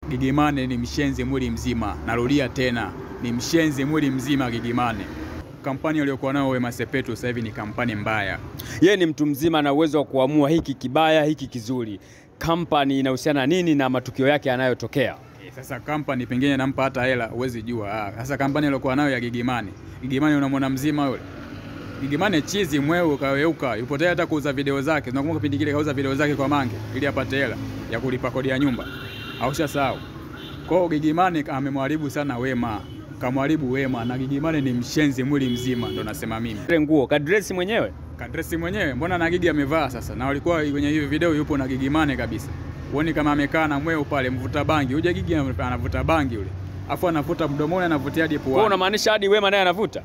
Gigimane ni mshenzi mwili mzima. Narudia tena, ni mshenzi mwili mzima Gigimane. Kampani aliyokuwa nayo Wema Sepetu sasa hivi ni kampani mbaya. Yeye ni mtu mzima na uwezo wa kuamua hiki kibaya, hiki kizuri. Kampani inahusiana nini na matukio yake yanayotokea? Sasa kampani pengine nampa hata hela, huwezi jua. Sasa kampani aliyokuwa nayo ya Gigimane. Gigimane unamwona mzima yule. Gigimane chizi mweu kaweuka, yupo tayari hata kuuza video zake. Tunakumbuka kipindi kile kauza video zake kwa Mange ili apate hela ya kulipa kodi ya nyumba. Haushasahau. Kwa hiyo Gigimane amemharibu sana Wema. Kamharibu Wema na Gigimane ni mshenzi mwili mzima, ndo nasema mimi. Ile nguo kadresi mwenyewe? Kadresi mwenyewe. Mbona na Gigi amevaa sasa? Na walikuwa kwenye hiyo video yupo na Gigimane kabisa. Uone kama amekaa na mweu pale mvuta bangi. Uje Gigi anavuta bangi yule. Afu anavuta mdomoni, anavutia hadi puani. Kwa unamaanisha hadi Wema naye anavuta?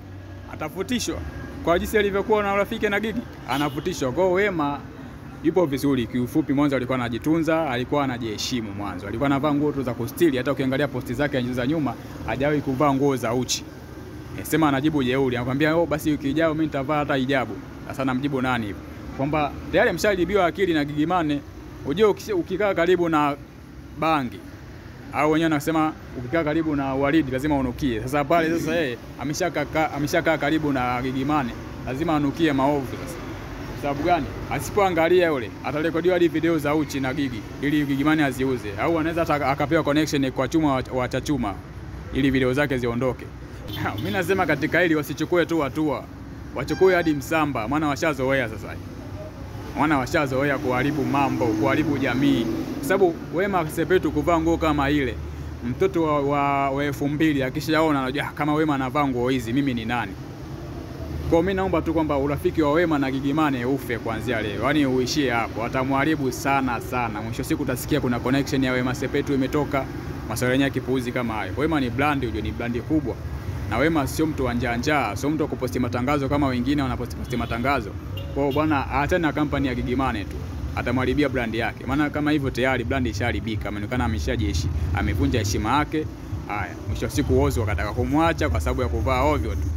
Atafutishwa. Kwa jinsi alivyokuwa na urafiki na Gigi, anafutishwa. Kwa Wema yupo vizuri. Kiufupi mwanzo alikuwa anajitunza, alikuwa anajiheshimu mwanzo. Alikuwa anavaa nguo tu za kustili, hata ukiangalia posti zake za nyuma hajawahi kuvaa nguo za uchi. Sema anajibu jeuri, anakuambia basi wiki ijayo mimi nitavaa hata hijabu. Sasa namjibu nani hivi? Kwamba tayari ameshalibiwa akili na Gigimane. Unajua ukikaa karibu na bangi au wenyewe nasema ukikaa karibu na Waridi lazima unukie. Sasa pale sasa yeye ameshakaa karibu na Gigimane, lazima anukie maovu sasa. Sababu gani? Asipoangalia yule atarekodiwa hadi video za uchi na Gigi ili Gigimane aziuze, au anaweza akapewa connection kwa chuma wa chachuma ili video zake ziondoke. Mimi nasema katika hili wasichukue tu hatua, wachukue hadi msamba, maana washazoea sasa. Maana washazoea kuharibu mambo, kuharibu jamii. Kwa sababu Wema Sepetu kuvaa nguo kama ile, mtoto wa 2000 akishaona anajua kama Wema anavaa nguo hizi mimi ni nani. Kwa mimi naomba tu kwamba urafiki wa Wema na Gigimane ufe kuanzia leo. Yaani uishie hapo. Watamharibu sana sana. Mwisho siku utasikia kuna connection ya Wema Sepetu imetoka, masuala yenyewe kipuuzi kama hayo. Wema ni brand, ni brand kubwa. Na Wema sio mtu wa njaa, sio mtu wa kuposti matangazo kama wengine wanaposti matangazo. Kwa hiyo bwana aachane na kampani ya Gigimane tu. Atamharibia brand yake. Maana kama hivyo tayari brand isharibika, ameonekana ameshajeshi, amevunja heshima yake. Haya, mwisho siku wozo wakataka kumwacha kwa sababu ya kuvaa ovyo tu.